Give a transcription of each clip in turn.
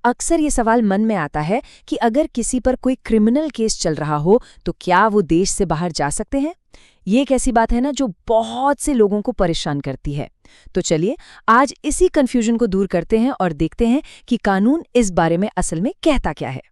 अक्सर ये सवाल मन में आता है कि अगर किसी पर कोई क्रिमिनल केस चल रहा हो तो क्या वो देश से बाहर जा सकते हैं। ये एक ऐसी बात है ना जो बहुत से लोगों को परेशान करती है। तो चलिए आज इसी कंफ्यूजन को दूर करते हैं और देखते हैं कि कानून इस बारे में असल में कहता क्या है।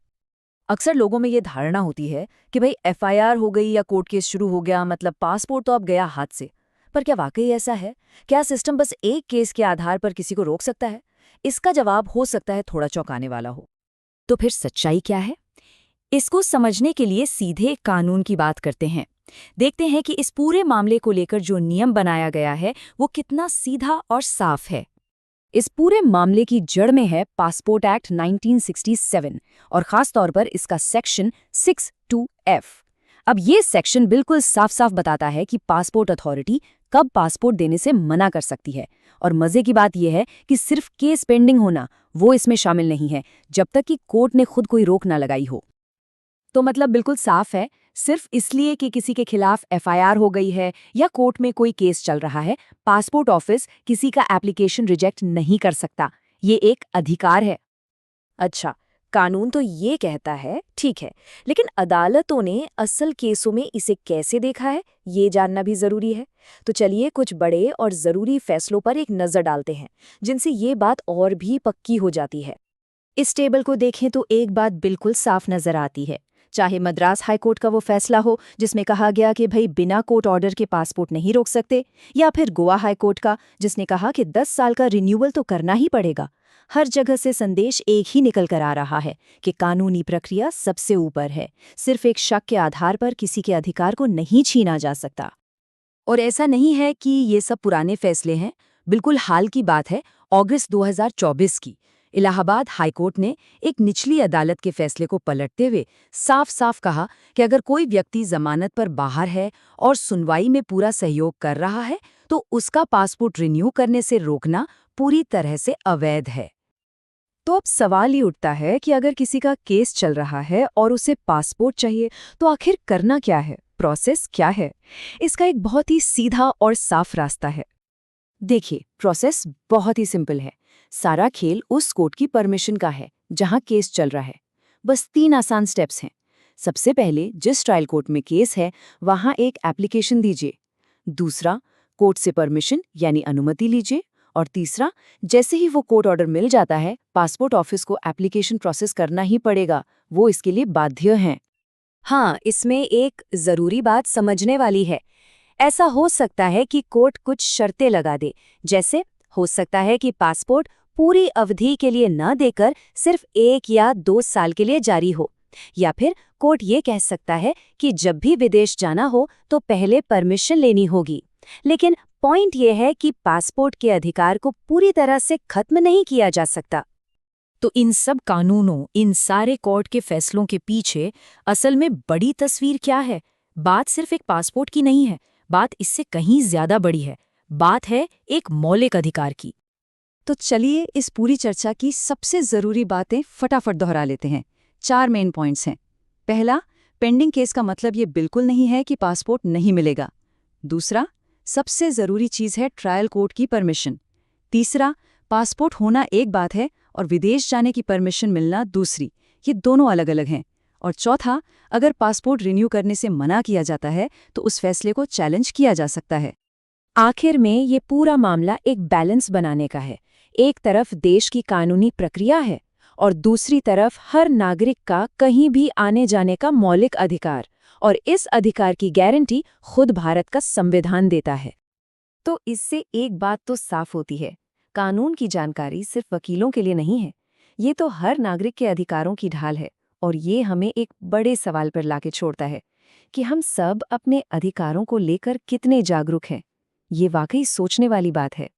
अक्सर लोगों में ये धारणा होती है कि भाई एफआईआर हो गई या कोर्ट केस शुरू हो गया मतलब पासपोर्ट तो अब गया हाथ से। पर क्या वाकई ऐसा है? क्या सिस्टम बस एक केस के आधार पर किसी को रोक सकता है? इसका जवाब हो सकता है थोड़ा चौंकाने वाला हो। तो फिर सच्चाई क्या है? इसको समझने के लिए सीधे कानून की बात करते हैं। देखते हैं कि इस पूरे मामले को लेकर जो नियम बनाया गया है वो कितना सीधा और साफ है। इस पूरे मामले की जड़ में है पासपोर्ट एक्ट 1967 और खास तौर पर इसका सेक्शन 62F। अब ये सेक्शन बिल्कुल साफ साफ बताता है कि पासपोर्ट अथॉरिटी कब पासपोर्ट देने से मना कर सकती है। और मजे की बात यह है कि सिर्फ केस पेंडिंग होना वो इसमें शामिल नहीं है, जब तक कि कोर्ट ने खुद कोई रोक ना लगाई हो। तो मतलब बिल्कुल साफ है, सिर्फ इसलिए कि किसी के खिलाफ एफआईआर हो गई है या कोर्ट में कोई केस चल रहा है, पासपोर्ट ऑफिस किसी का एप्लीकेशन रिजेक्ट नहीं कर सकता। ये एक अधिकार है। अच्छा, कानून तो ये कहता है, ठीक है, लेकिन अदालतों ने असल केसों में इसे कैसे देखा है ये जानना भी जरूरी है। तो चलिए कुछ बड़े और जरूरी फैसलों पर एक नजर डालते हैं जिनसे ये बात और भी पक्की हो जाती है। इस टेबल को देखें तो एक बात बिल्कुल साफ नजर आती है। चाहे मद्रास हाईकोर्ट का वो फैसला हो जिसमें कहा गया कि भाई बिना कोर्ट ऑर्डर के पासपोर्ट नहीं रोक सकते, या फिर गोवा हाईकोर्ट का जिसने कहा कि 10 साल का रिन्यूअल तो करना ही पड़ेगा। हर जगह से संदेश एक ही निकल कर आ रहा है कि कानूनी प्रक्रिया सबसे ऊपर है। सिर्फ एक शक के आधार पर किसी के अधिकार को नहीं छीना जा सकता। और ऐसा नहीं है कि ये सब पुराने फैसले हैं, बिल्कुल हाल की बात है। अगस्त 2024 की इलाहाबाद हाईकोर्ट ने एक निचली अदालत के फैसले को पलटते हुए साफ साफ कहा कि अगर कोई व्यक्ति जमानत पर बाहर है और सुनवाई में पूरा सहयोग कर रहा है तो उसका पासपोर्ट रिन्यू करने से रोकना पूरी तरह से अवैध है। तो अब सवाल ये उठता है कि अगर किसी का केस चल रहा है और उसे पासपोर्ट चाहिए तो आखिर करना क्या है, प्रोसेस क्या है? इसका एक बहुत ही सीधा और साफ रास्ता है। देखिए, प्रोसेस बहुत ही सिंपल है। सारा खेल उस कोर्ट की परमिशन का है जहां केस चल रहा है। बस 3 आसान स्टेप्स हैं। सबसे पहले जिस ट्रायल कोर्ट में केस है वहां एक एप्लीकेशन दीजिए। दूसरा, कोर्ट से परमिशन यानी अनुमति लीजिए। और तीसरा, जैसे ही वो कोर्ट ऑर्डर मिल जाता है पासपोर्ट ऑफिस को एप्लीकेशन प्रोसेस करना ही पड़ेगा। वो इसके लिए बाध्य हैं। हाँ, इसमें एक जरूरी बात समझने वाली है। ऐसा हो सकता है कि कोर्ट कुछ शर्तें लगा दे, जैसे हो सकता है कि पासपोर्ट पूरी अवधि के लिए न देकर सिर्फ 1 या 2 साल के लिए जारी हो, या फिर कोर्ट ये कह सकता है कि जब भी विदेश जाना हो तो पहले परमिशन लेनी होगी। लेकिन पॉइंट ये है कि पासपोर्ट के अधिकार को पूरी तरह से खत्म नहीं किया जा सकता। तो इन सब कानूनों, इन सारे कोर्ट के फैसलों के पीछे असल में बड़ी तस्वीर क्या है? बात सिर्फ एक पासपोर्ट की नहीं है, बात इससे कहीं ज्यादा बड़ी है। बात है एक मौलिक अधिकार की। तो चलिए इस पूरी चर्चा की सबसे जरूरी बातें फटाफट दोहरा लेते हैं। 4 मेन पॉइंट्स हैं। पहला, पेंडिंग केस का मतलब ये बिल्कुल नहीं है कि पासपोर्ट नहीं मिलेगा। दूसरा, सबसे जरूरी चीज है ट्रायल कोर्ट की परमिशन। तीसरा, पासपोर्ट होना एक बात है और विदेश जाने की परमिशन मिलना दूसरी। ये दोनों अलग अलग हैं। और चौथा, अगर पासपोर्ट रिन्यू करने से मना किया जाता है तो उस फैसले को चैलेंज किया जा सकता है। आखिर में ये पूरा मामला एक बैलेंस बनाने का है। एक तरफ देश की कानूनी प्रक्रिया है और दूसरी तरफ हर नागरिक का कहीं भी आने जाने का मौलिक अधिकार, और इस अधिकार की गारंटी खुद भारत का संविधान देता है। तो इससे एक बात तो साफ होती है, कानून की जानकारी सिर्फ वकीलों के लिए नहीं है, ये तो हर नागरिक के अधिकारों की ढाल है। और ये हमें एक बड़े सवाल पर लाके छोड़ता है कि हम सब अपने अधिकारों को लेकर कितने जागरूक हैं। ये वाकई सोचने वाली बात है।